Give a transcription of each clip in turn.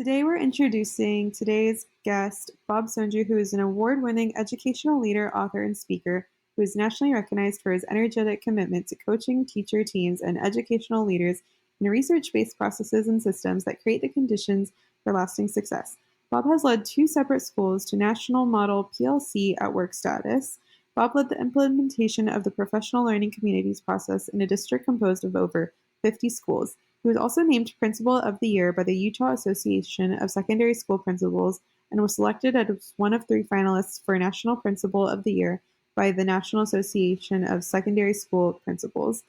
Today we're introducing today's guest, Bob Sonju, who is an award-winning educational leader, author, and speaker who is nationally recognized for his energetic commitment to coaching teacher teams and educational leaders in research-based processes and systems that create the conditions for lasting success. Bob has led 2 separate schools to national model PLC at work status. Bob led the implementation of the professional learning communities process in a district composed of over 50 schools. He was also named Principal of the Year by the Utah Association of Secondary School Principals and was selected as one of 3 finalists for National Principal of the Year by the National Association of Secondary School Principals.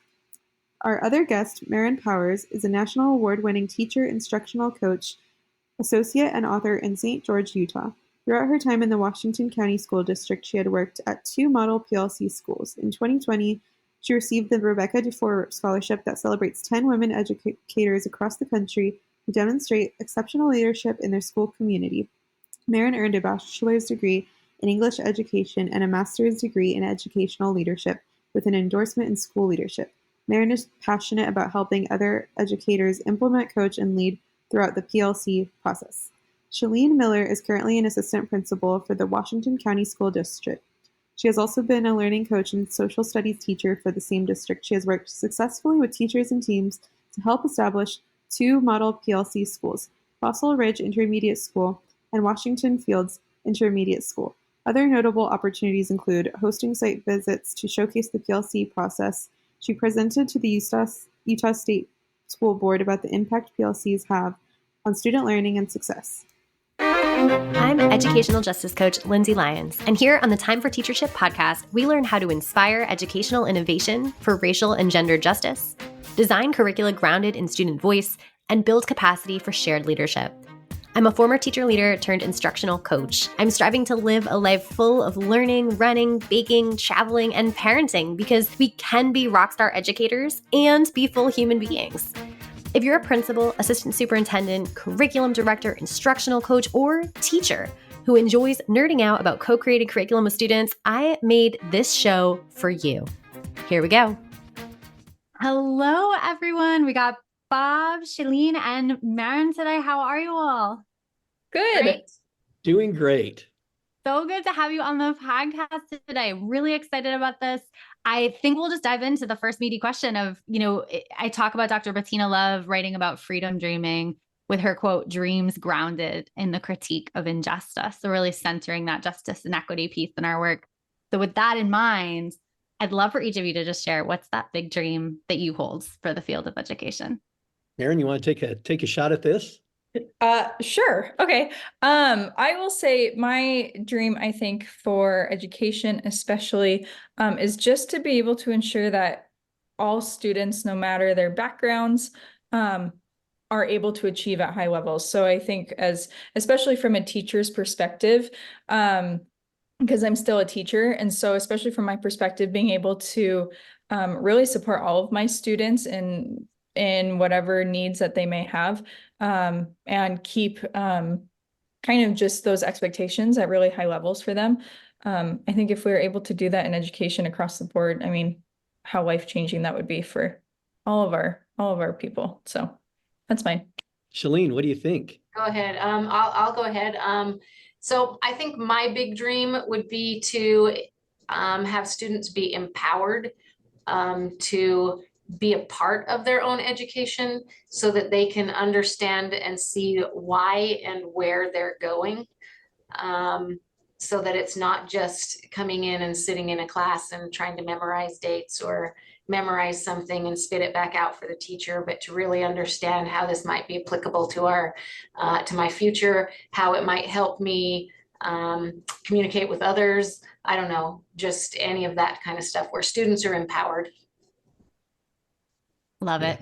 Our other guest, Maren Powers, is a national award-winning teacher, instructional coach, associate, and author in St. George, Utah. Throughout her time in the Washington County School District, she had worked at 2 model PLC schools. In 2020, she received the Rebecca DeFore Scholarship that celebrates 10 women educators across the country who demonstrate exceptional leadership in their school community. Maren earned a bachelor's degree in English education and a master's degree in educational leadership with an endorsement in school leadership. Maren is passionate about helping other educators implement, coach, and lead throughout the PLC process. Sheline Miller is currently an assistant principal for the Washington County School District. She has also been a learning coach and social studies teacher for the same district. She has worked successfully with teachers and teams to help establish 2 model PLC schools, Fossil Ridge Intermediate School and Washington Fields Intermediate School. Other notable opportunities include hosting site visits to showcase the PLC process. She presented to the Utah State School Board about the impact PLCs have on student learning and success. I'm educational justice coach Lindsay Lyons, and here on the Time for Teachership podcast, we learn how to inspire educational innovation for racial and gender justice, design curricula grounded in student voice, and build capacity for shared leadership. I'm a former teacher leader turned instructional coach. I'm striving to live a life full of learning, running, baking, traveling, and parenting because we can be rockstar educators and be full human beings. If you're a principal, assistant superintendent, curriculum director, instructional coach, or teacher who enjoys nerding out about co-created curriculum with students, I made this show for you. Here we go. Hello, everyone. We got Bob, Sheline, and Maren today. How are you all? Good. Great. Doing great. So good to have you on the podcast today. Really excited about this. I think we'll just dive into the first meaty question of, I talk about Dr. Bettina Love writing about freedom dreaming with her quote, dreams grounded in the critique of injustice. So really centering that justice and equity piece in our work. So with that in mind, I'd love for each of you to just share what's that big dream that you hold for the field of education. Maren, you want to take a shot at this? Sure. Okay. I will say my dream, I think, for education especially, is just to be able to ensure that all students, no matter their backgrounds, are able to achieve at high levels. So I think especially from a teacher's perspective, because I'm still a teacher. And so especially from my perspective, being able to really support all of my students in whatever needs that they may have, and keep kind of just those expectations at really high levels for them. I think if we were able to do that in education across the board, I mean, how life-changing that would be for all of our people. So that's mine. Sheline, what do you think? Go ahead. I'll go ahead. So I think my big dream would be to have students be empowered to be a part of their own education so that they can understand and see why and where they're going. So that it's not just coming in and sitting in a class and trying to memorize dates or memorize something and spit it back out for the teacher, but to really understand how this might be applicable to to my future, how it might help me communicate with others. I don't know, just any of that kind of stuff where students are empowered. Love it.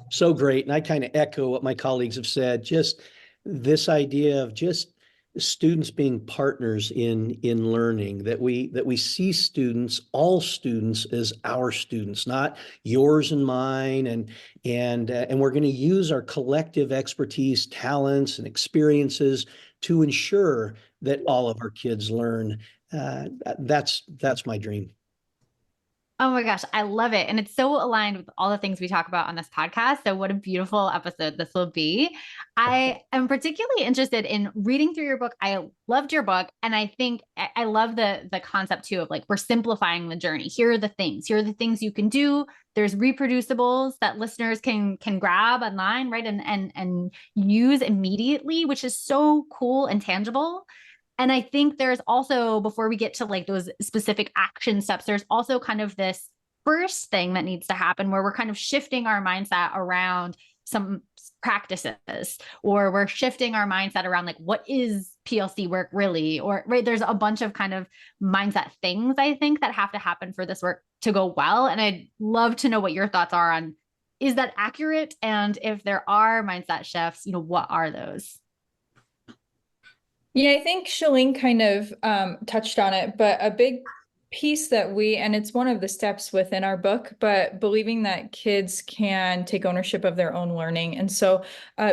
So great. And I kind of echo what my colleagues have said, just this idea of just students being partners in learning, that we see students, all students, as our students, not yours and mine, and we're going to use our collective expertise, talents, and experiences to ensure that all of our kids learn. That's my dream. Oh my gosh, I love it. And it's so aligned with all the things we talk about on this podcast. So what a beautiful episode this will be. I am particularly interested in reading through your book. I loved your book. And I think I love the concept too of like, we're simplifying the journey. Here are the things. Here are the things you can do. There's reproducibles that listeners can grab online, right? And use immediately, which is so cool and tangible. And I think there's also, before we get to like those specific action steps, there's also kind of this first thing that needs to happen where we're kind of shifting our mindset around some practices, or we're shifting our mindset around like, what is PLC work really? Or right, there's a bunch of kind of mindset things I think that have to happen for this work to go well. And I'd love to know what your thoughts are on, is that accurate? And if there are mindset shifts, what are those? Yeah, I think Sheline kind of touched on it, but a big piece that and it's one of the steps within our book, but believing that kids can take ownership of their own learning. And so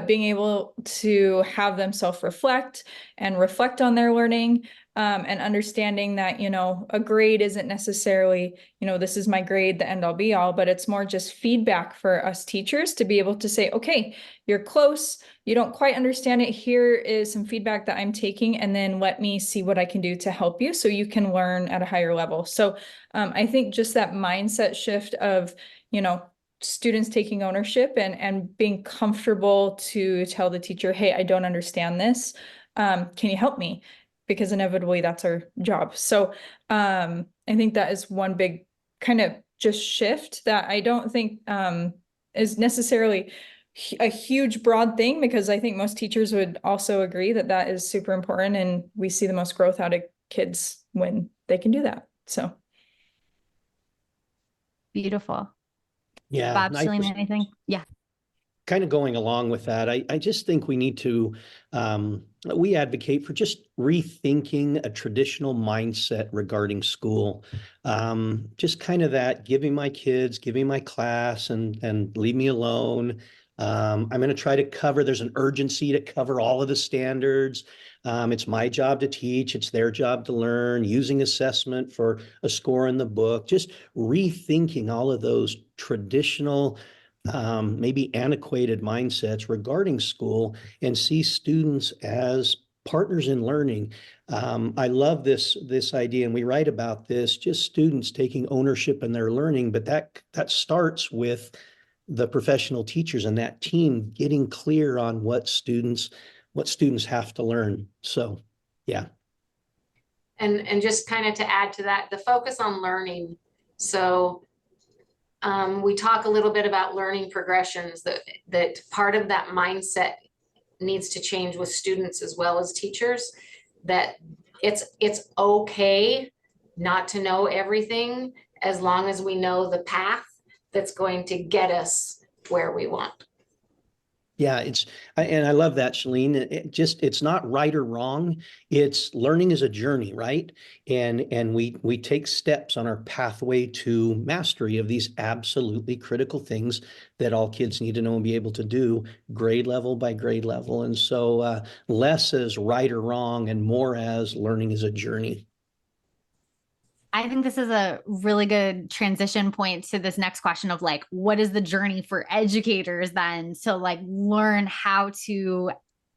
being able to have them self-reflect and reflect on their learning, and understanding that, a grade isn't necessarily, this is my grade, the end all be all, but it's more just feedback for us teachers to be able to say, okay, you're close, you don't quite understand it. Here is some feedback that I'm taking, and then let me see what I can do to help you so you can learn at a higher level. So I think just that mindset shift of, students taking ownership and being comfortable to tell the teacher, hey, I don't understand this. Can you help me? Because inevitably that's our job. So I think that is one big kind of just shift that I don't think is necessarily a huge broad thing, because I think most teachers would also agree that that is super important, and we see the most growth out of kids when they can do that. So beautiful. Yeah. Bob, Sheline, anything? Yeah. Kind of going along with that, I just think we need to, we advocate for just rethinking a traditional mindset regarding school. Just kind of that, giving my class and leave me alone. I'm going to try to cover, there's an urgency to cover all of the standards. It's my job to teach, it's their job to learn, using assessment for a score in the book, just rethinking all of those traditional maybe antiquated mindsets regarding school, and see students as partners in learning. I love this idea, and we write about this, just students taking ownership in their learning, but that starts with the professional teachers and that team getting clear on what students have to learn. So, yeah. And just kind of to add to that, the focus on learning. So we talk a little bit about learning progressions, that part of that mindset needs to change with students as well as teachers, that it's okay not to know everything, as long as we know the path that's going to get us where we want. Yeah, and I love that, Sheline. It's not right or wrong. It's learning is a journey, right? And we take steps on our pathway to mastery of these absolutely critical things that all kids need to know and be able to do, grade level by grade level. And so less as right or wrong, and more as learning is a journey. I think this is a really good transition point to this next question of like, what is the journey for educators then to like learn how to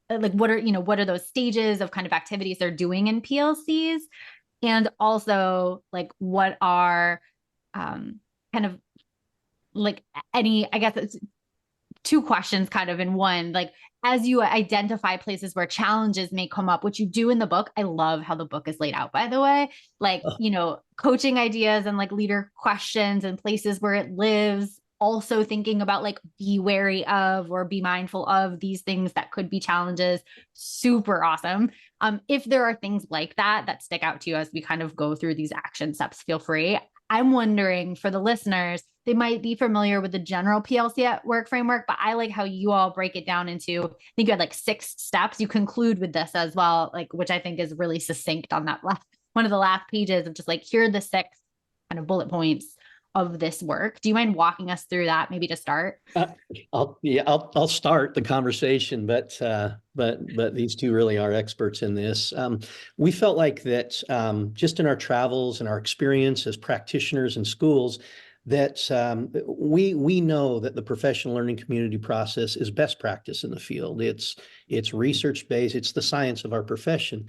like, what are those stages of kind of activities they're doing in PLCs? And also like, what are kind of like I guess it's two questions kind of in one, like, as you identify places where challenges may come up, which you do in the book. I love how the book is laid out, by the way, like, coaching ideas and like leader questions and places where it lives. Also thinking about like, be wary of or be mindful of these things that could be challenges. Super awesome. If there are things like that stick out to you as we kind of go through these action steps, feel free. I'm wondering for the listeners, they might be familiar with the general PLC at work framework, but I like how you all break it down into, I think you had like 6 steps. You conclude with this as well, like, which I think is really succinct on that one of the last pages of just like, here are the 6 kind of bullet points. of this work. Do you mind walking us through that maybe to start? I'll start the conversation, but these two really are experts in this. We felt like that just in our travels and our experience as practitioners in schools, that we know that the professional learning community process is best practice in the field. It's research based. It's the science of our profession.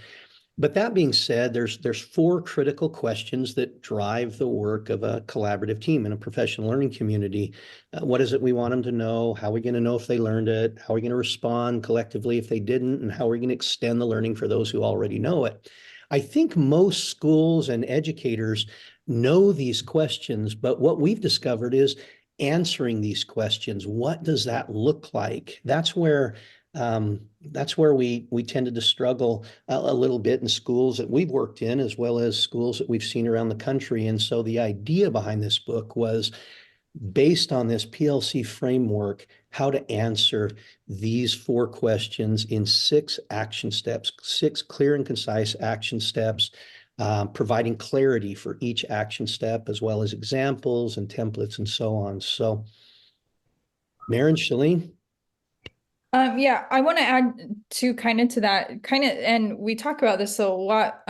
But that being said, there's four critical questions that drive the work of a collaborative team in a professional learning community. What is it we want them to know? How are we going to know if they learned it? How are we going to respond collectively if they didn't? And how are we going to extend the learning for those who already know it? I think most schools and educators know these questions, but what we've discovered is answering these questions. What does that look like? That's where we tended to struggle a little bit in schools that we've worked in, as well as schools that we've seen around the country. And so the idea behind this book was based on this PLC framework, how to answer these four questions in 6 action steps, 6 clear and concise action steps, providing clarity for each action step, as well as examples and templates and so on. So, Maren, Sheline? Yeah, I want to add to that, and we talk about this a lot,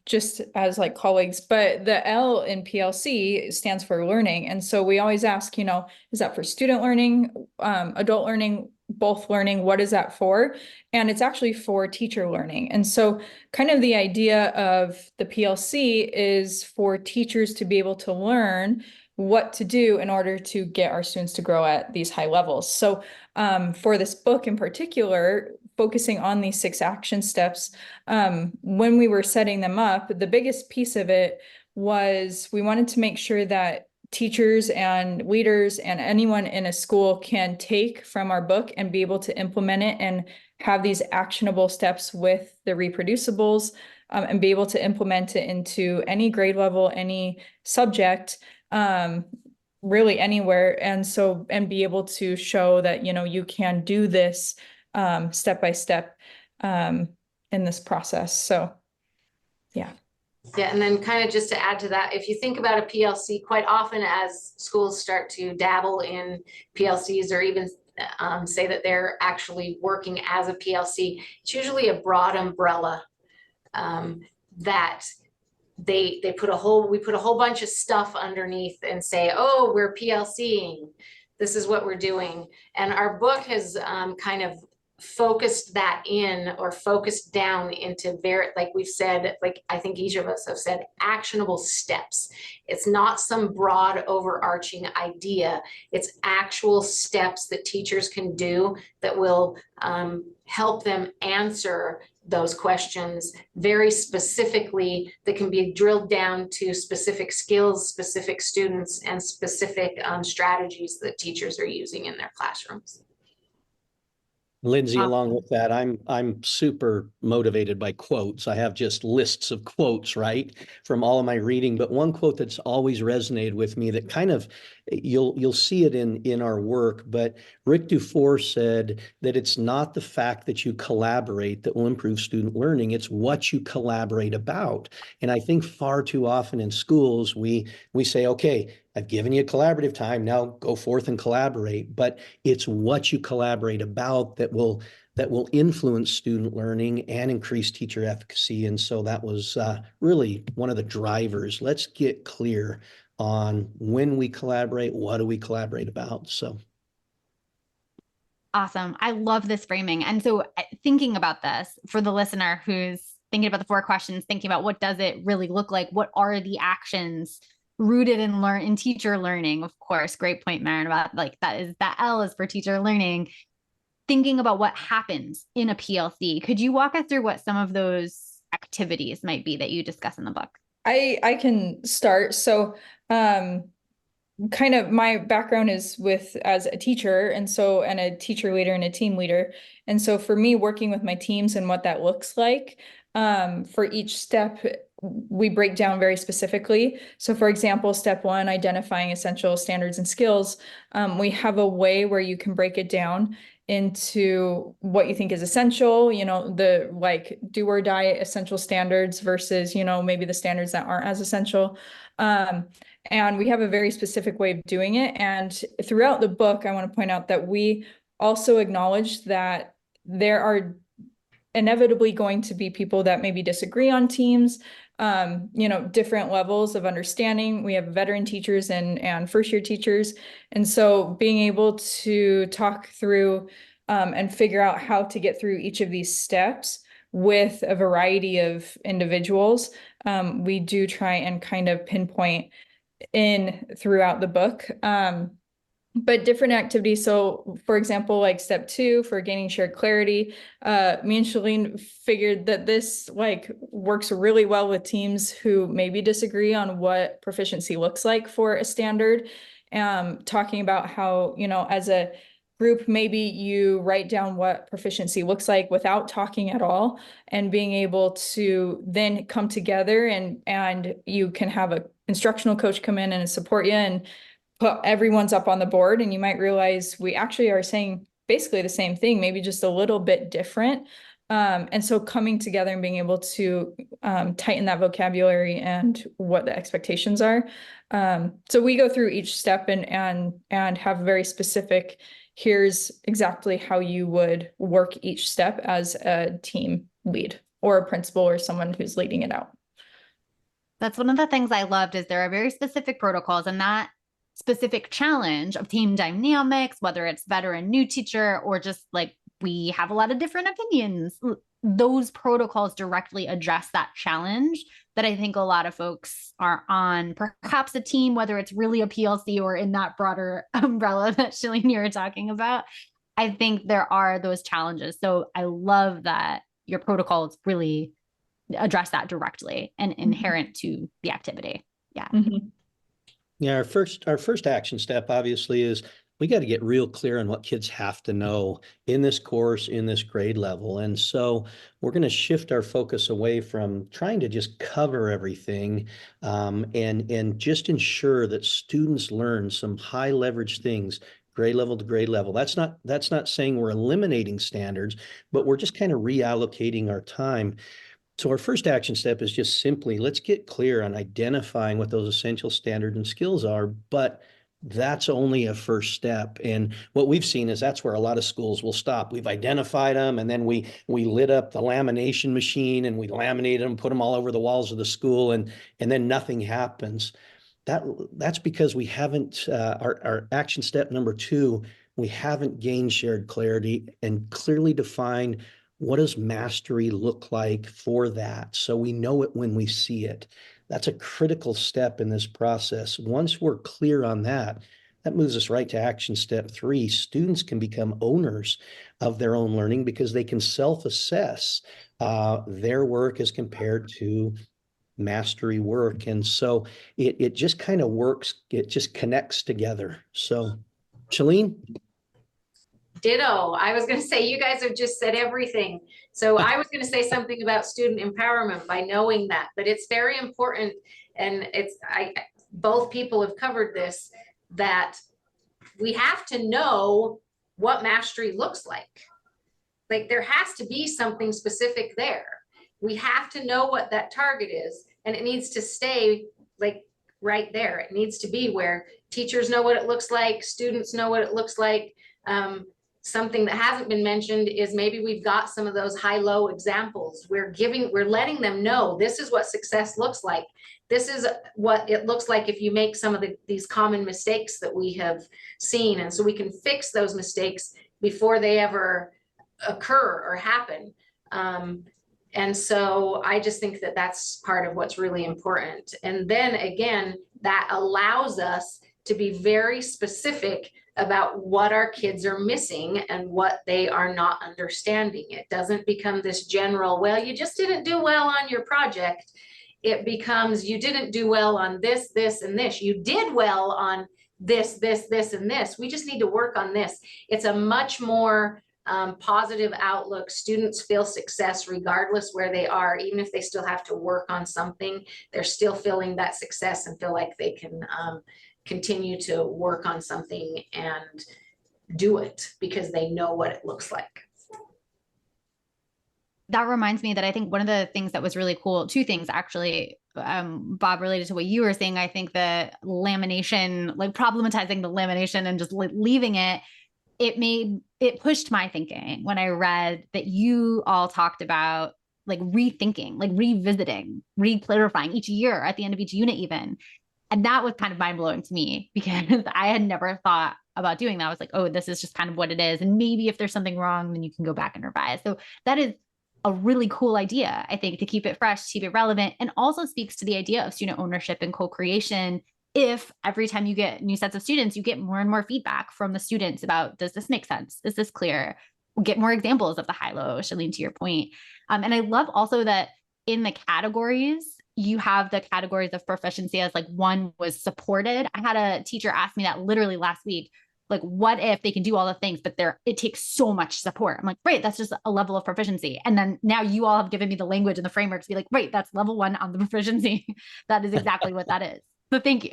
just as like colleagues, but the L in PLC stands for learning. And so we always ask, is that for student learning, adult learning, both learning? What is that for? And it's actually for teacher learning. And so kind of the idea of the PLC is for teachers to be able to learn what to do in order to get our students to grow at these high levels. So for this book in particular, focusing on these 6 action steps, when we were setting them up, the biggest piece of it was we wanted to make sure that teachers and leaders and anyone in a school can take from our book and be able to implement it and have these actionable steps with the reproducibles, and be able to implement it into any grade level, any subject, really anywhere. And be able to show that, you can do this step by step in this process. So, yeah. Yeah, and then kind of just to add to that, if you think about a PLC, quite often as schools start to dabble in PLCs or even say that they're actually working as a PLC, it's usually a broad umbrella that we put a whole bunch of stuff underneath and say, oh, we're PLCing. This is what we're doing. And our book has kind of focused that in, or focused down into like we've said, like I think each of us have said, actionable steps. It's not some broad overarching idea. It's actual steps that teachers can do that will help them answer those questions very specifically, that can be drilled down to specific skills, specific students, and specific strategies that teachers are using in their classrooms. Lindsay, along with that, I'm super motivated by quotes. I have just lists of quotes, right, from all of my reading. But one quote that's always resonated with me, that kind of you'll see it in our work. But Rick Dufour said that it's not the fact that you collaborate that will improve student learning. It's what you collaborate about. And I think far too often in schools we say, okay, I've given you collaborative time, now go forth and collaborate. But it's what you collaborate about that will influence student learning and increase teacher efficacy. And so that was really one of the drivers. Let's get clear on when we collaborate, what do we collaborate about? So. Awesome. I love this framing. And so thinking about this for the listener who's thinking about the 4 questions, thinking about what does it really look like? What are the actions rooted in teacher learning? Of course, great point, Maren, about like that L is for teacher learning. Thinking about what happens in a PLC, could you walk us through what some of those activities might be that you discuss in the book? I can start. So kind of my background is as a teacher, and a teacher leader and a team leader. And so for me, working with my teams and what that looks like, for each step, we break down very specifically. So for example, step 1, identifying essential standards and skills. We have a way where you can break it down into what you think is essential, the like do or die essential standards versus, maybe the standards that aren't as essential. And we have a very specific way of doing it. And throughout the book, I want to point out that we also acknowledge that there are inevitably going to be people that maybe disagree on teams, different levels of understanding. We have veteran teachers and first-year teachers. And so being able to talk through and figure out how to get through each of these steps with a variety of individuals, we do try and kind of pinpoint in throughout the book. But different activities. So for example, like step 2 for gaining shared clarity, me and Sheline figured that this like works really well with teams who maybe disagree on what proficiency looks like for a standard. Talking about how, as a group, maybe you write down what proficiency looks like without talking at all, and being able to then come together and you can have an instructional coach come in and support you and put everyone's up on the board, and you might realize we actually are saying basically the same thing, maybe just a little bit different. And so coming together and being able to tighten that vocabulary and what the expectations are. So we go through each step and have very specific, here's exactly how you would work each step as a team lead or a principal or someone who's leading it out. That's one of the things I loved is there are very specific protocols, and that specific challenge of team dynamics, whether it's veteran new teacher or just like we have a lot of different opinions, those protocols directly address that challenge that I think a lot of folks are on, perhaps a team, whether it's really a PLC or in that broader umbrella that Sheline, you were talking about. I think there are those challenges. So I love that your protocols really address that directly and inherent to the activity. Yeah. Mm-hmm. Yeah, our first action step obviously is we got to get real clear on what kids have to know in this course, in this grade level. And so we're going to shift our focus away from trying to just cover everything and just ensure that students learn some high leverage things, grade level to grade level. That's not saying we're eliminating standards, but we're just kind of reallocating our time. So our first action step is just simply, let's get clear on identifying what those essential standards and skills are, but that's only a first step. And what we've seen is that's where a lot of schools will stop. We've identified them, and then we lit up the lamination machine and we laminated them, put them all over the walls of the school, and then nothing happens. That's because we haven't, our action step number 2, we haven't gained shared clarity and clearly defined what does mastery look like for that, so we know it when we see it. That's a critical step in this process. Once we're clear on that, that moves us right to action step 3. Students can become owners of their own learning because they can self-assess their work as compared to mastery work. And so it just kind of works. It just connects together. So, Sheline? Ditto. I was going to say, you guys have just said everything. So I was going to say something about student empowerment by knowing that, but it's very important. And both people have covered this, that we have to know what mastery looks like. Like there has to be something specific there. We have to know what that target is, and it needs to stay like right there. It needs to be where teachers know what it looks like, students know what it looks like. Something that hasn't been mentioned is maybe we've got some of those high-low examples. We're letting them know this is what success looks like. This is what it looks like if you make some of these common mistakes that we have seen. And so we can fix those mistakes before they ever occur or happen. And so I just think that that's part of what's really important. And then again, that allows us to be very specific about what our kids are missing and what they are not understanding. It doesn't become this general, well, you just didn't do well on your project. It becomes, you didn't do well on this, this, and this. You did well on this, this, this, and this. We just need to work on this. It's a much more positive outlook. Students feel success regardless where they are, even if they still have to work on something, they're still feeling that success and feel like they can continue to work on something and do it because they know what it looks like. That reminds me that I think one of the things that was really cool, two things actually, Bob, related to what you were saying, I think the lamination, like problematizing the lamination and just leaving it, it pushed my thinking when I read that you all talked about like rethinking, like revisiting, re-clarifying each year at the end of each unit even. And that was kind of mind blowing to me because I had never thought about doing that. I was like, oh, this is just kind of what it is. And maybe if there's something wrong, then you can go back and revise. So that is a really cool idea, I think, to keep it fresh, keep it relevant, and also speaks to the idea of student ownership and co-creation. If every time you get new sets of students, you get more and more feedback from the students about, does this make sense? Is this clear? We'll get more examples of the high-low, Sheline, to your point. And I love also that in the categories, you have the categories of proficiency as like one was supported. I had a teacher ask me that literally last week, like, what if they can do all the things, but it takes so much support? I'm like, right, that's just a level of proficiency. And then now you all have given me the language and the framework to be like, right, that's level 1 on the proficiency. That is exactly what that is. So thank you.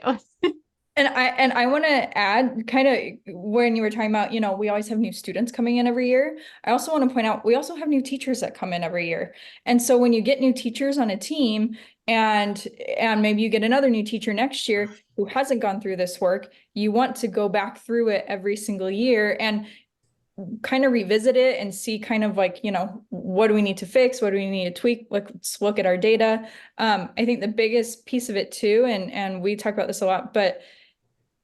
And I want to add, kind of when you were talking about, we always have new students coming in every year. I also want to point out, we also have new teachers that come in every year. And so when you get new teachers on a team and maybe you get another new teacher next year who hasn't gone through this work, you want to go back through it every single year and kind of revisit it and see kind of like, what do we need to fix? What do we need to tweak? Let's look at our data. I think the biggest piece of it too, and we talk about this a lot, but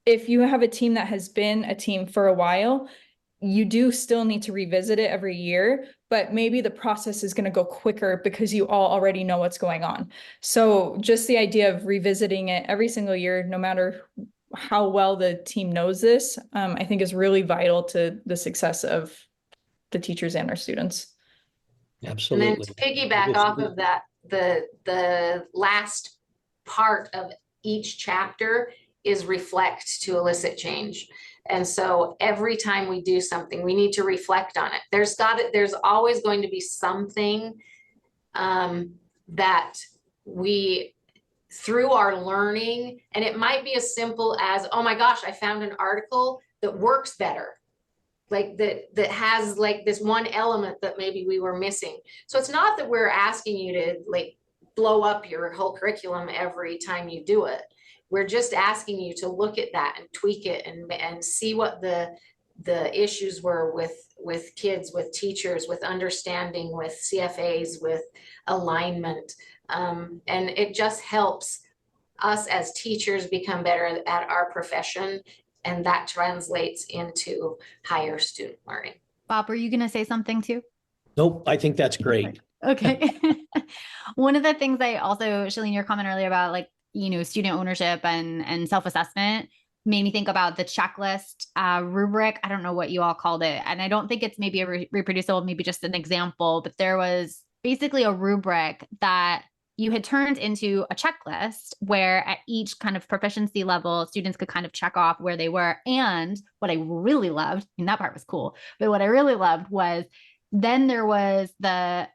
if you have a team that has been a team for a while, you do still need to revisit it every year, but maybe the process is going to go quicker because you all already know what's going on. So just the idea of revisiting it every single year, no matter how well the team knows this, I think is really vital to the success of the teachers and our students. Absolutely. And then to piggyback off of that, the last part of each chapter is reflect to elicit change. And so every time we do something, we need to reflect on it. There's always going to be something that we, through our learning, and it might be as simple as, oh my gosh, I found an article that works better. Like that has like this one element that maybe we were missing. So it's not that we're asking you to like blow up your whole curriculum every time you do it. We're just asking you to look at that and tweak it and see what the issues were with kids, with teachers, with understanding, with CFAs, with alignment. And it just helps us as teachers become better at our profession. And that translates into higher student learning. Bob, were you going to say something too? Nope, I think that's great. Okay. One of the things I also, Sheline, your comment earlier about like, student ownership and self-assessment made me think about the checklist rubric. I don't know what you all called it. And I don't think it's maybe a reproducible, maybe just an example, but there was basically a rubric that you had turned into a checklist where at each kind of proficiency level, students could kind of check off where they were. And what I really loved, and that part was cool, but what I really loved was then there was the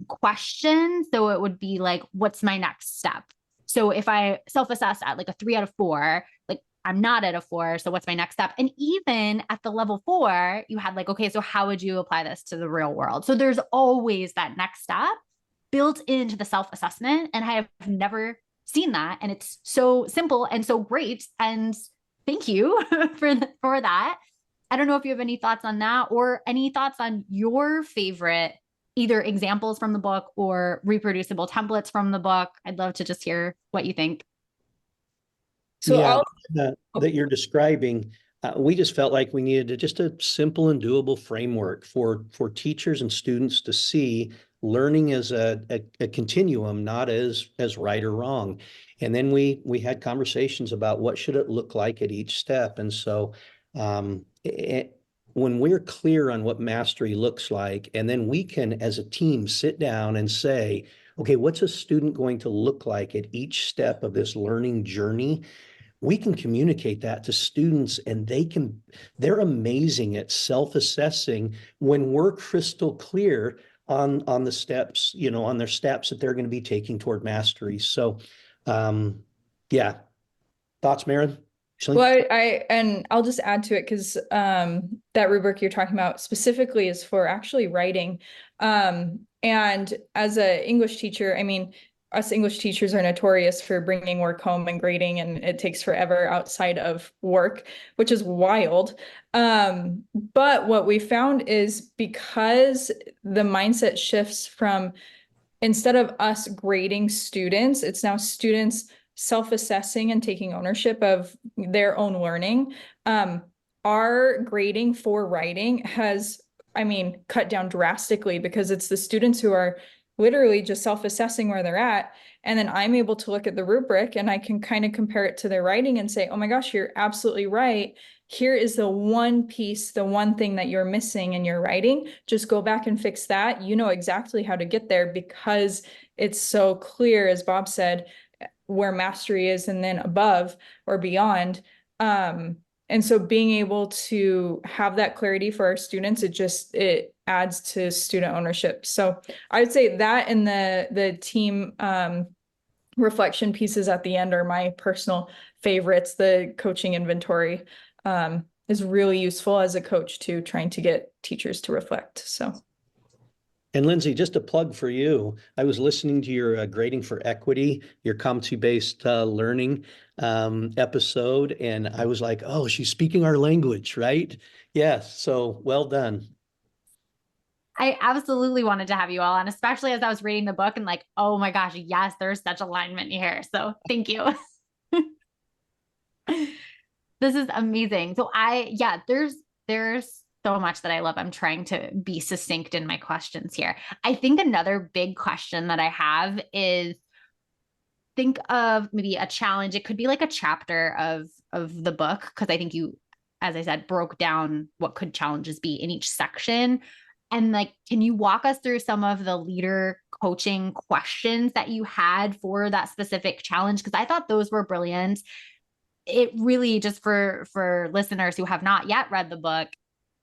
question. So it would be like, what's my next step? So if I self-assess at like a 3 out of 4, like I'm not at a 4. So what's my next step? And even at the level 4, you had like, okay, so how would you apply this to the real world? So there's always that next step built into the self-assessment. And I have never seen that. And it's so simple and so great. And thank you for that. I don't know if you have any thoughts on that or any thoughts on your favorite either examples from the book or reproducible templates from the book. I'd love to just hear what you think. So yeah, that you're describing, we just felt like we needed just a simple and doable framework for teachers and students to see learning as a continuum, not as right or wrong. And then we had conversations about what should it look like at each step. And so when we're clear on what mastery looks like, and then we can, as a team, sit down and say, okay, what's a student going to look like at each step of this learning journey? We can communicate that to students and they're amazing at self-assessing when we're crystal clear on the steps, on their steps that they're going to be taking toward mastery. So, yeah. Thoughts, Maren? Well, and I'll just add to it because that rubric you're talking about specifically is for actually writing. And as an English teacher, I mean, us English teachers are notorious for bringing work home and grading, and it takes forever outside of work, which is wild. But what we found is because the mindset shifts from instead of us grading students, it's now students self-assessing and taking ownership of their own learning. Our grading for writing has, I mean, cut down drastically because it's the students who are literally just self-assessing where they're at. And then I'm able to look at the rubric and I can kind of compare it to their writing and say, oh my gosh, you're absolutely right. Here is the one piece, the one thing that you're missing in your writing. Just go back and fix that. You know exactly how to get there because it's so clear, as Bob said, where mastery is and then above or beyond. And so being able to have that clarity for our students, it adds to student ownership. So I would say that and the team reflection pieces at the end are my personal favorites. The coaching inventory is really useful as a coach too, trying to get teachers to reflect. So. And Lindsay, just a plug for you. I was listening to your Grading for Equity, your competency-based learning episode, and I was like, oh, she's speaking our language, right? Yes, so well done. I absolutely wanted to have you all on, especially as I was reading the book and like, oh my gosh, yes, there's such alignment here. So thank you. This is amazing. So there's so much that I love. I'm trying to be succinct in my questions here. I think another big question that I have is think of maybe a challenge. It could be like a chapter of the book, because I think you, as I said, broke down what could challenges be in each section. And like, can you walk us through some of the leader coaching questions that you had for that specific challenge? Because I thought those were brilliant. It really, just for listeners who have not yet read the book,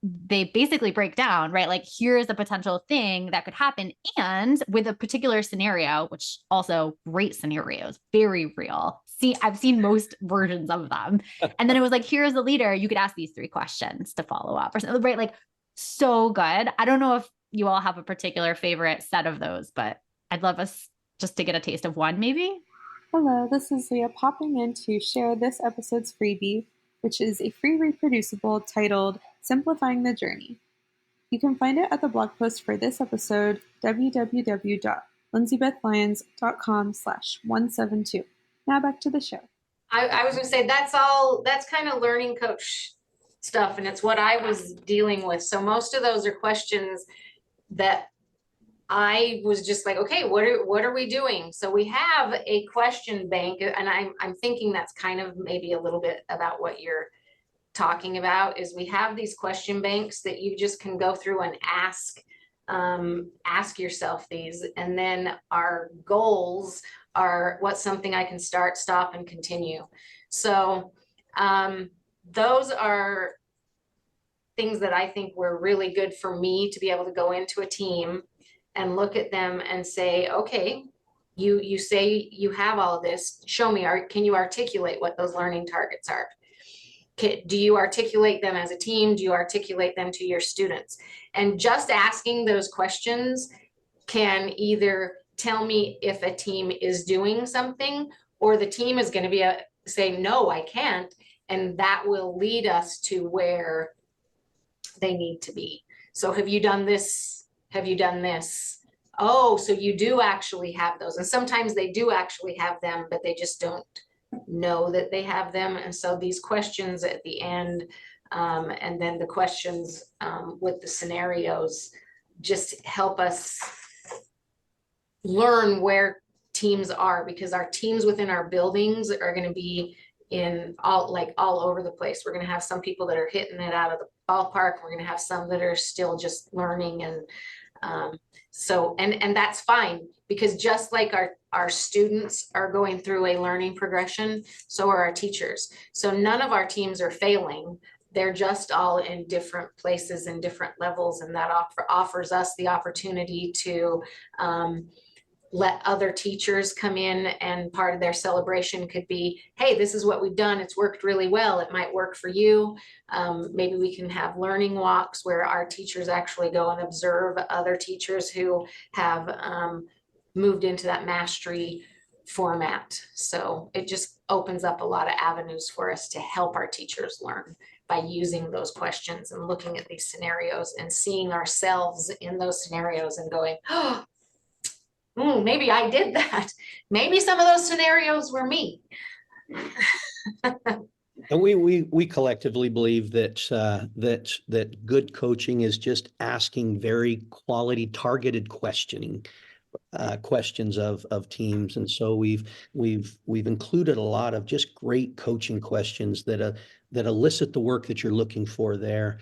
they basically break down, right? Like, here's a potential thing that could happen. And with a particular scenario, which also great scenarios, very real. I've seen most versions of them. And then it was like, here's the leader. You could ask these 3 questions to follow up or something, right? Like, so good. I don't know if you all have a particular favorite set of those, but I'd love us just to get a taste of one, maybe. Hello, this is Leah popping in to share this episode's freebie, which is a free reproducible titled Simplifying the Journey. You can find it at the blog post for this episode, www.lindsaybethlyons.com/172. Now back to the show. I was going to say, that's kind of learning coach stuff, and it's what I was dealing with. So most of those are questions that I was just like, okay, what are we doing? So we have a question bank, and I'm thinking that's kind of maybe a little bit about what you're talking about. Is we have these question banks that you just can go through and ask yourself these, and then our goals are what's something I can start, stop, and continue. So those are things that I think were really good for me to be able to go into a team and look at them and say, okay, you say you have all of this, show me, can you articulate what those learning targets are? Do you articulate them as a team? Do you articulate them to your students? And just asking those questions can either tell me if a team is doing something, or the team is going to say, no, I can't. And that will lead us to where they need to be. So have you done this? Have you done this? Oh, so you do actually have those. And sometimes they do actually have them, but they just don't know that they have them. And so these questions at the end, and then the questions with the scenarios, just help us learn where teams are, because our teams within our buildings are going to be in all over the place. We're going to have some people that are hitting it out of the ballpark. We're going to have some that are still just learning. And so that's fine, because just like our students are going through a learning progression, so are our teachers. So none of our teams are failing. They're just all in different places and different levels. And that offers us the opportunity to let other teachers come in, and part of their celebration could be, hey, this is what we've done. It's worked really well. It might work for you. Maybe we can have learning walks where our teachers actually go and observe other teachers who have moved into that mastery format. So it just opens up a lot of avenues for us to help our teachers learn by using those questions and looking at these scenarios and seeing ourselves in those scenarios and going, oh, maybe I did that. Maybe some of those scenarios were me. And we collectively believe that that good coaching is just asking very quality, targeted questions of teams, and so we've included a lot of just great coaching questions that elicit the work that you're looking for there.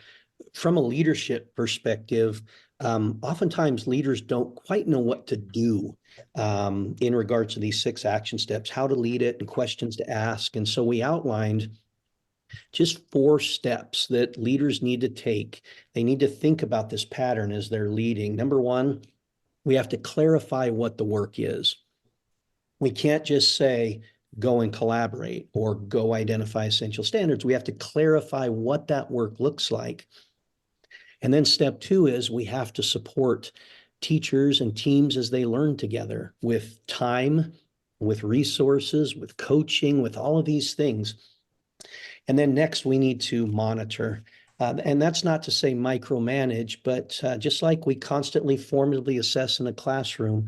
From a leadership perspective, oftentimes leaders don't quite know what to do in regards to these 6 action steps, how to lead it, and questions to ask. And so we outlined just 4 steps that leaders need to take. They need to think about this pattern as they're leading. Number 1, we have to clarify what the work is. We can't just say, go and collaborate or go identify essential standards. We have to clarify what that work looks like. And then step 2 is we have to support teachers and teams as they learn together with time, with resources, with coaching, with all of these things. And then next, we need to monitor. And that's not to say micromanage, but just like we constantly formatively assess in a classroom,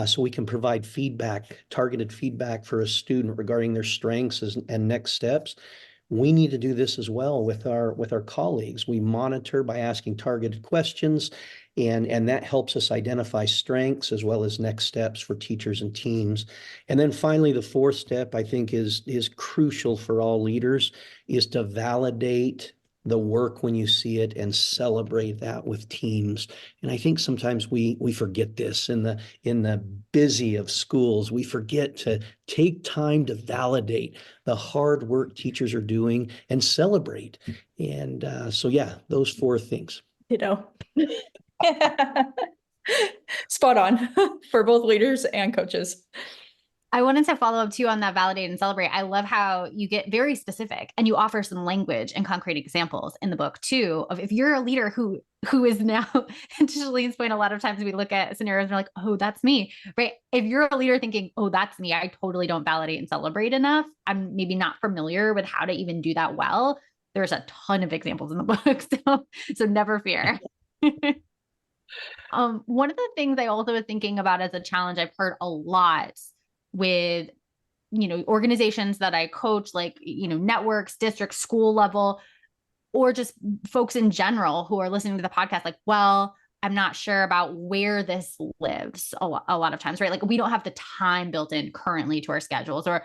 so we can provide feedback, targeted feedback for a student regarding their strengths and next steps. We need to do this as well with our colleagues. We monitor by asking targeted questions, and that helps us identify strengths as well as next steps for teachers and teams. And then finally, the 4th step, I think, is crucial for all leaders, is to validate the work when you see it and celebrate that with teams. And I think sometimes we forget this in the busy of schools. We forget to take time to validate the hard work teachers are doing and celebrate. And so yeah, those 4 things. You know, spot on for both leaders and coaches. I wanted to follow up too on that validate and celebrate. I love how you get very specific and you offer some language and concrete examples in the book too, of if you're a leader who is now, and to Sheline's point, a lot of times we look at scenarios and we're like, oh, that's me, right? If you're a leader thinking, oh, that's me, I totally don't validate and celebrate enough, I'm maybe not familiar with how to even do that well. There's a ton of examples in the book. So never fear. One of the things I also was thinking about as a challenge I've heard a lot with, organizations that I coach, like, networks, districts, school level, or just folks in general who are listening to the podcast, like, well, I'm not sure about where this lives a lot of times, right? Like, we don't have the time built in currently to our schedules, or,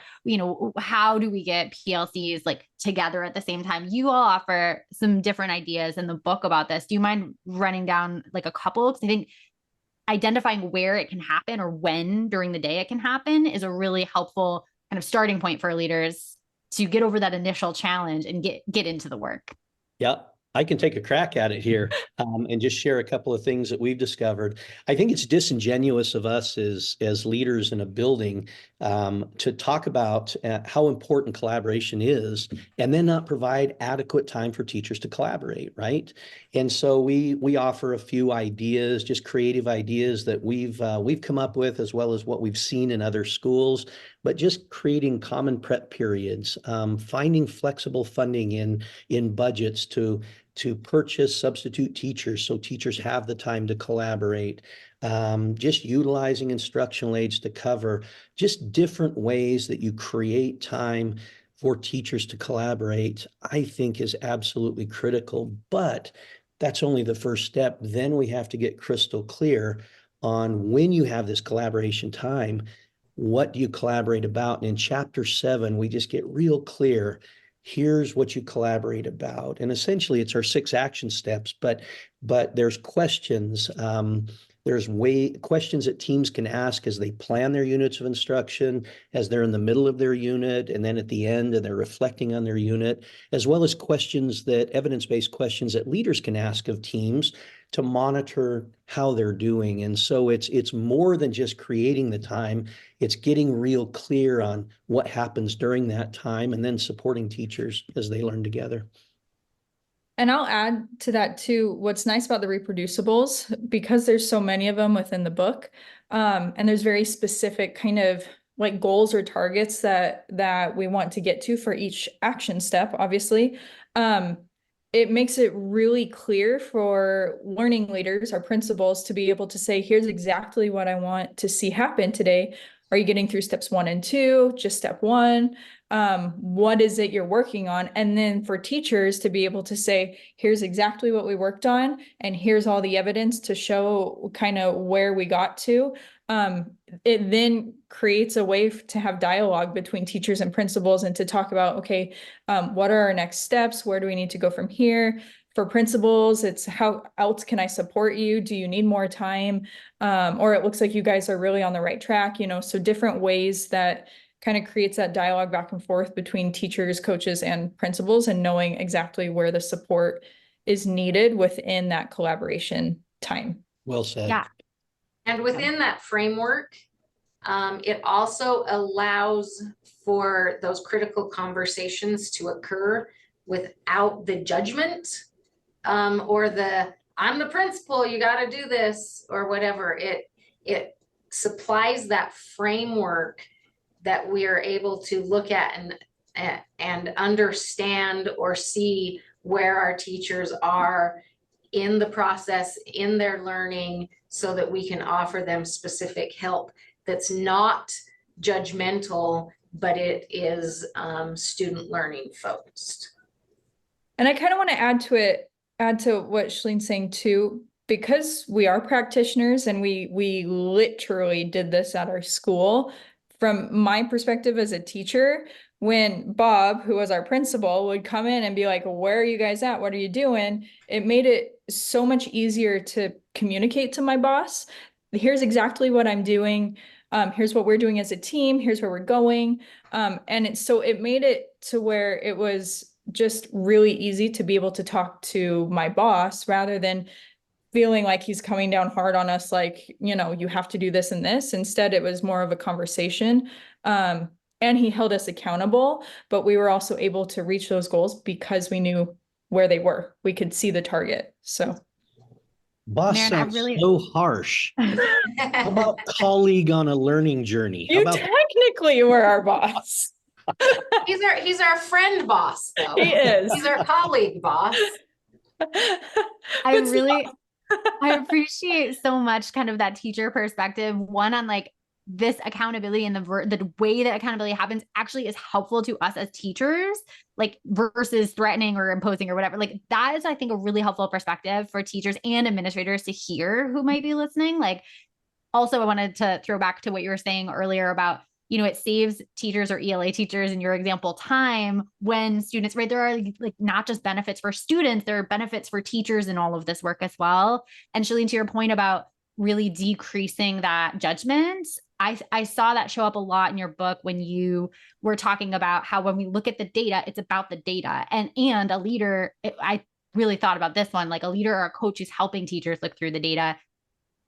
how do we get PLCs like together at the same time? You all offer some different ideas in the book about this. Do you mind running down like a couple? Because I think identifying where it can happen or when during the day it can happen is a really helpful kind of starting point for leaders to get over that initial challenge and get into the work. Yeah, I can take a crack at it here and just share a couple of things that we've discovered. I think it's disingenuous of us as leaders in a building to talk about how important collaboration is and then not provide adequate time for teachers to collaborate, right? And so we offer a few ideas, just creative ideas that we've come up with, as well as what we've seen in other schools, but just creating common prep periods, finding flexible funding in budgets to purchase substitute teachers so teachers have the time to collaborate, just utilizing instructional aids to cover, just different ways that you create time for teachers to collaborate, I think is absolutely critical. But that's only the first step. Then we have to get crystal clear on when you have this collaboration time, what do you collaborate about? And in chapter 7, we just get real clear. Here's what you collaborate about. And essentially it's our 6 action steps, but there's questions There's questions that teams can ask as they plan their units of instruction, as they're in the middle of their unit, and then at the end, and they're reflecting on their unit, as well as evidence-based questions that leaders can ask of teams to monitor how they're doing. And so it's more than just creating the time. It's getting real clear on what happens during that time and then supporting teachers as they learn together. And I'll add to that too, what's nice about the reproducibles, because there's so many of them within the book, and there's very specific kind of like goals or targets that we want to get to for each action step, obviously. It makes it really clear for learning leaders, our principals, to be able to say, here's exactly what I want to see happen today. Are you getting through steps 1 and 2, just step 1? What is it you're working on? And then for teachers to be able to say, here's exactly what we worked on, and here's all the evidence to show kind of where we got to. It then creates a way to have dialogue between teachers and principals and to talk about, okay, what are our next steps? Where do we need to go from here? For principals, it's how else can I support you? Do you need more time? Or it looks like you guys are really on the right track, so different ways that kind of creates that dialogue back and forth between teachers, coaches, and principals, and knowing exactly where the support is needed within that collaboration time. Well said. Yeah. And within that framework, it also allows for those critical conversations to occur without the judgment or I'm the principal, you got to do this or whatever. It supplies that framework that we are able to look at and understand or see where our teachers are in the process, in their learning, so that we can offer them specific help that's not judgmental, but it is student learning focused. And I kind of want to add to what Sheline's saying too, because we are practitioners and we literally did this at our school. From my perspective as a teacher, when Bob, who was our principal, would come in and be like, where are you guys at? What are you doing? It made it so much easier to communicate to my boss. Here's exactly what I'm doing. Here's what we're doing as a team. Here's where we're going. And it made it to where it was just really easy to be able to talk to my boss rather than feeling like he's coming down hard on us, like, you have to do this and this. Instead, it was more of a conversation. And he held us accountable, but we were also able to reach those goals because we knew where they were. We could see the target. So boss Maren, sounds so harsh. How about colleague on a learning journey? You technically were our boss. He's our friend boss, though. He is. He's our colleague boss. I appreciate so much kind of that teacher perspective. One on like this accountability and the way that accountability happens actually is helpful to us as teachers, like versus threatening or imposing or whatever. Like that is, I think, a really helpful perspective for teachers and administrators to hear who might be listening. Like also, I wanted to throw back to what you were saying earlier about, it saves teachers or ELA teachers in your example time when students, right? There are like not just benefits for students, there are benefits for teachers in all of this work as well. And Sheline, to your point about really decreasing that judgment, I saw that show up a lot in your book when you were talking about how when we look at the data, it's about the data. And a leader, I really thought about this one, like a leader or a coach who's helping teachers look through the data,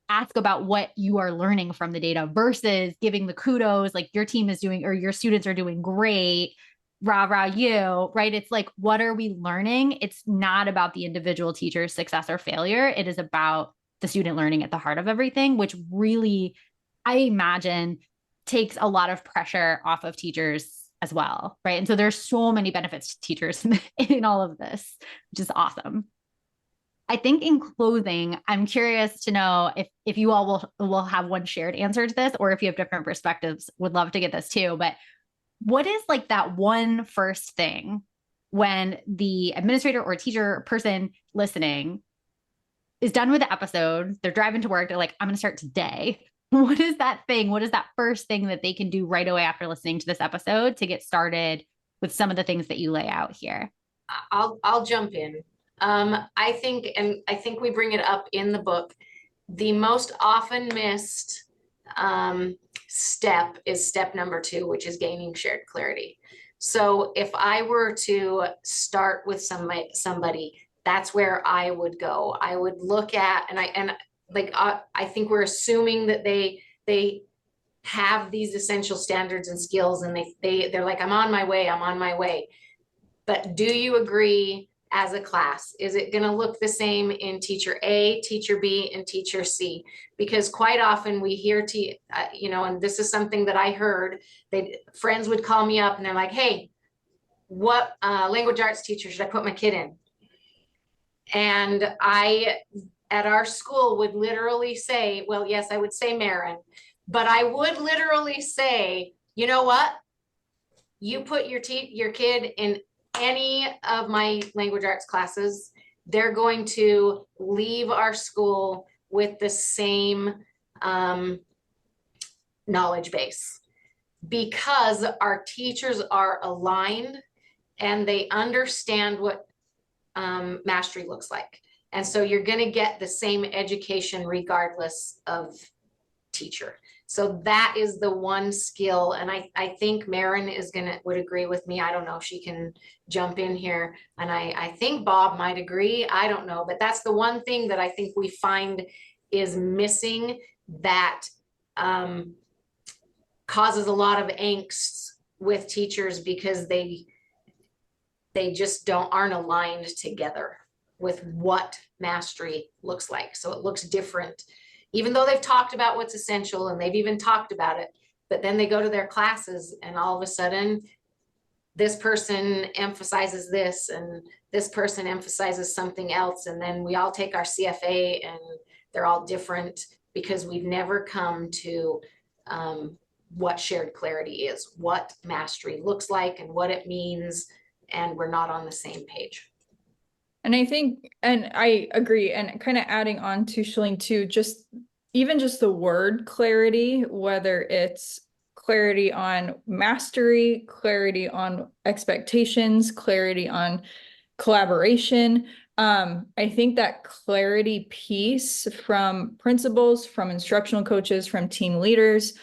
ask about what you are learning from the data versus giving the kudos, like your team is doing or your students are doing great, rah, rah, you, right? It's like, what are we learning? It's not about the individual teacher's success or failure. It is about the student learning at the heart of everything, which really, I imagine, takes a lot of pressure off of teachers as well, right? And so there's so many benefits to teachers in all of this, which is awesome. I think in closing, I'm curious to know if you all will have one shared answer to this, or if you have different perspectives, would love to get this too. But what is like that one first thing when the administrator or teacher person listening is done with the episode, they're driving to work, they're like, I'm going to start today. What is that thing? What is that first thing that they can do right away after listening to this episode to get started with some of the things that you lay out here? I'll jump in. I think we bring it up in the book The most often missed step is step number 2, which is gaining shared clarity. So if I were to start with somebody, that's where I would go. I would look at, I think we're assuming that they have these essential standards and skills, and they're like, I'm on my way. But do you agree as a class? Is it going to look the same in teacher A, teacher B, and teacher C? Because quite often we hear, and this is something that I heard, friends would call me up and they're like, hey, what language arts teacher should I put my kid in? And I, at our school, would literally say, well, yes, I would say Maren, but I would literally say, you know what? You put your kid in any of my language arts classes, they're going to leave our school with the same knowledge base, because our teachers are aligned and they understand what mastery looks like. And so you're going to get the same education regardless of teacher. So that is the one skill. And I think Maren would agree with me. I don't know if she can jump in here. And I think Bob might agree. I don't know, but that's the one thing that I think we find is missing, that causes a lot of angst with teachers, because they just aren't aligned together with what mastery looks like. So it looks different, even though they've talked about what's essential and they've even talked about it, but then they go to their classes and all of a sudden this person emphasizes this and this person emphasizes something else. And then we all take our CFA and they're all different, because we've never come to what shared clarity is, what mastery looks like and what it means. And we're not on the same page. And I think, and I agree, and kind of adding on to Sheline too, even just the word clarity, whether it's clarity on mastery, clarity on expectations, clarity on collaboration. I think that clarity piece from principals, from instructional coaches, from team leaders,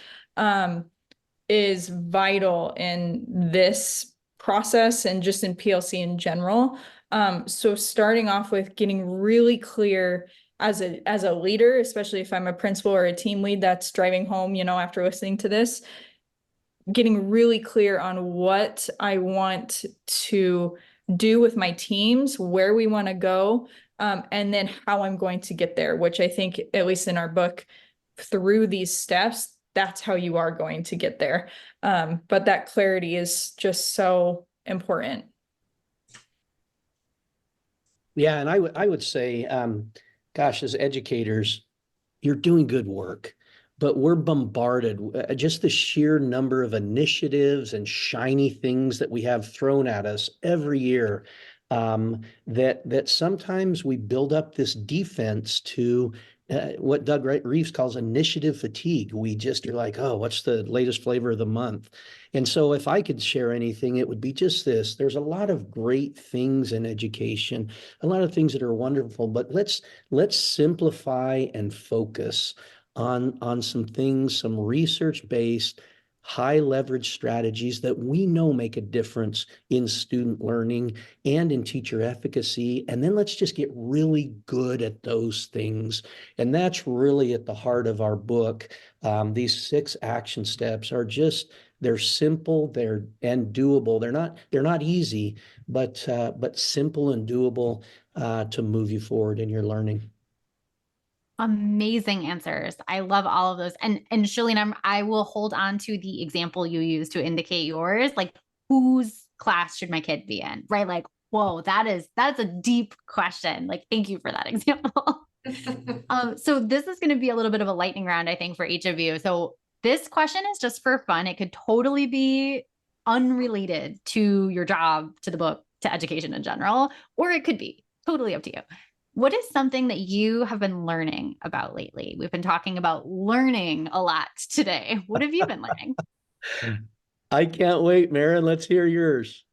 is vital in this process and just in PLC in general. So starting off with getting really clear as a leader, especially if I'm a principal or a team lead that's driving home, after listening to this, getting really clear on what I want to do with my teams, where we want to go, and then how I'm going to get there, which I think, at least in our book, through these steps, that's how you are going to get there. But that clarity is just so important. Yeah, and I would say, gosh, as educators, you're doing good work, but we're bombarded just the sheer number of initiatives and shiny things that we have thrown at us every year, that sometimes we build up this defense to what Doug Reeves calls initiative fatigue. We just are like, oh, what's the latest flavor of the month? And so if I could share anything, it would be just this. There's a lot of great things in education, a lot of things that are wonderful, but let's simplify and focus on some things, some research-based, high leverage strategies that we know make a difference in student learning and in teacher efficacy. And then let's just get really good at those things. And that's really at the heart of our book. These 6 action steps are just, they're simple, and doable. They're not easy, but simple and doable to move you forward in your learning. Amazing answers. I love all of those. And Sheline, I will hold on to the example you used to indicate yours. Like, whose class should my kid be in? Right? Like, whoa, that's a deep question. Like, thank you for that example. So this is going to be a little bit of a lightning round, I think, for each of you. So this question is just for fun. It could totally be unrelated to your job, to the book, to education in general, or it could be totally up to you. What is something that you have been learning about lately? We've been talking about learning a lot today. What have you been learning? I can't wait, Maren. Let's hear yours.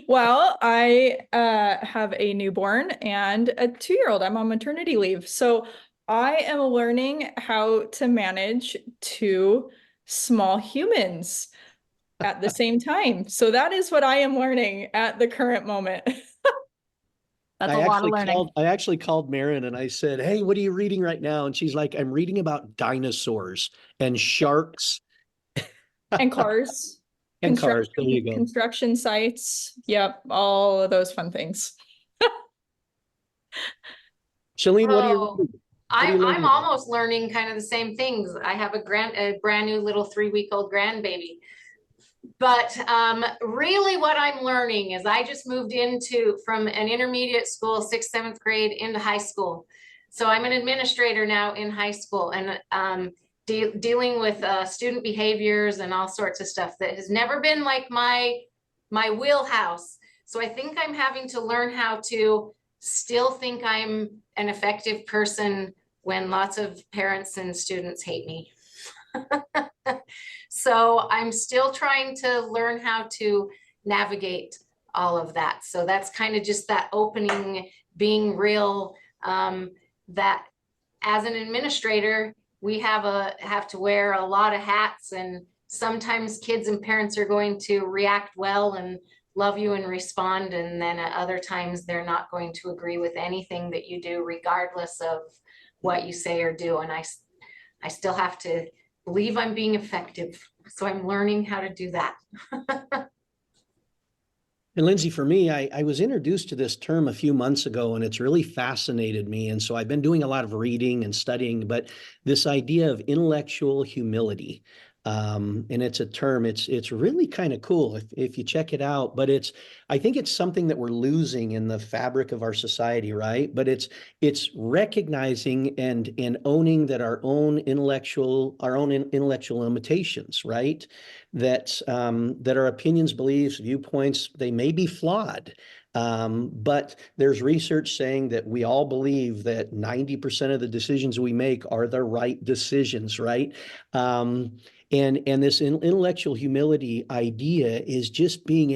Well, I have a newborn and a 2-year-old. I'm on maternity leave. So I am learning how to manage 2 small humans at the same time. So that is what I am learning at the current moment. That's a lot of learning. I actually called Maren and I said, "Hey, what are you reading right now?" And she's like, "I'm reading about dinosaurs and sharks And cars. and cars." There you go. Construction sites. Yep. All of those fun things. Sheline, what are you Oh, reading? I'm almost learning kind of the same things. I have a brand new little 3-week-old grandbaby. But really what I'm learning is I just moved from an intermediate school, 6th, 7th grade into high school. So I'm an administrator now in high school, and dealing with student behaviors and all sorts of stuff that has never been like my wheelhouse. So I think I'm having to learn how to still think I'm an effective person when lots of parents and students hate me. So I'm still trying to learn how to navigate all of that. So that's kind of just that opening, being real, that as an administrator, we have to wear a lot of hats, and sometimes kids and parents are going to react well and love you and respond. And then at other times they're not going to agree with anything that you do, regardless of what you say or do. And I still have to believe I'm being effective. So I'm learning how to do that. And Lindsay, for me, I was introduced to this term a few months ago, and it's really fascinated me. And so I've been doing a lot of reading and studying, but this idea of intellectual humility, and it's a term, it's really kind of cool if you check it out, but I think it's something that we're losing in the fabric of our society, right? But it's recognizing and owning that our own intellectual limitations, right? That our opinions, beliefs, viewpoints, they may be flawed. But there's research saying that we all believe that 90% of the decisions we make are the right decisions, right? And this intellectual humility idea is just being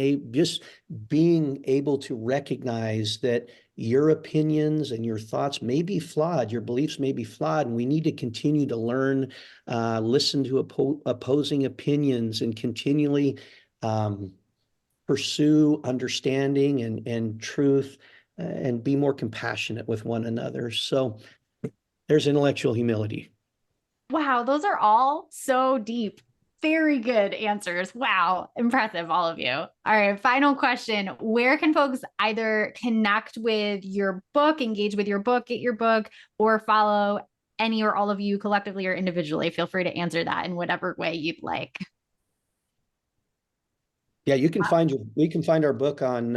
able to recognize that your opinions and your thoughts may be flawed, your beliefs may be flawed, and we need to continue to learn, listen to opposing opinions, and continually pursue understanding and truth, and be more compassionate with one another. So there's intellectual humility. Wow, those are all so deep. Very good answers. Wow, impressive, all of you. All right, final question. Where can folks either connect with your book, engage with your book, get your book, or follow any or all of you collectively or individually? Feel free to answer that in whatever way you'd like. Yeah, we can find our book on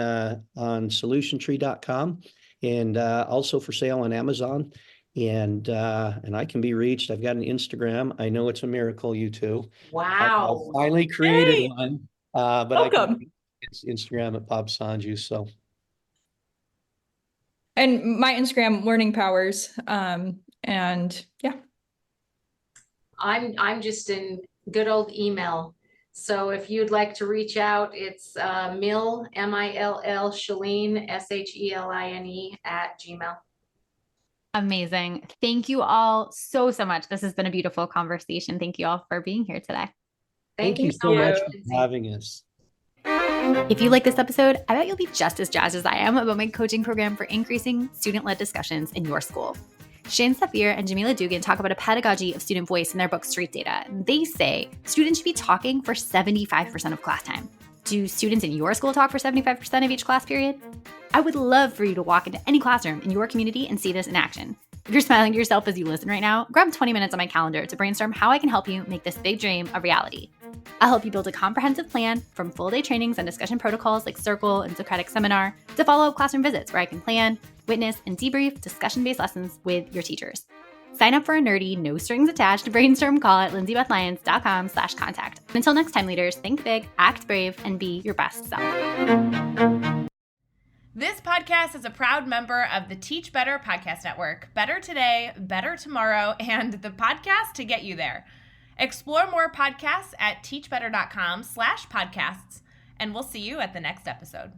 solutiontree.com, and also for sale on Amazon. And I can be reached. I've got an Instagram. I know it's a miracle, you two. Wow. I finally created Yay! one. But Welcome. It's Instagram at Bob Sonju. So. And my Instagram, Learning Powers. And yeah. I'm just in good old email. So if you'd like to reach out, it's Mill, M-I-L-L, Sheline, S-H-E-L-I-N-E @gmail. Amazing. Thank you all so much. This has been a beautiful conversation. Thank you all for being here today. Thank you so much for having us. If you like this episode, I bet you'll be just as jazzed as I am about my coaching program for increasing student-led discussions in your school. Shane Safir and Jamila Dugan talk about a pedagogy of student voice in their book, Street Data. They say students should be talking for 75% of class time. Do students in your school talk for 75% of each class period? I would love for you to walk into any classroom in your community and see this in action. If you're smiling to yourself as you listen right now, grab 20 minutes on my calendar to brainstorm how I can help you make this big dream a reality. I'll help you build a comprehensive plan, from full-day trainings and discussion protocols like Circle and Socratic Seminar to follow-up classroom visits where I can plan, witness, and debrief discussion-based lessons with your teachers. Sign up for a nerdy, no-strings-attached brainstorm call at lindsaybethlyons.com/contact. Until next time, leaders, think big, act brave, and be your best self. This podcast is a proud member of the Teach Better Podcast Network. Better today, better tomorrow, and the podcast to get you there. Explore more podcasts at teachbetter.com/podcasts, and we'll see you at the next episode.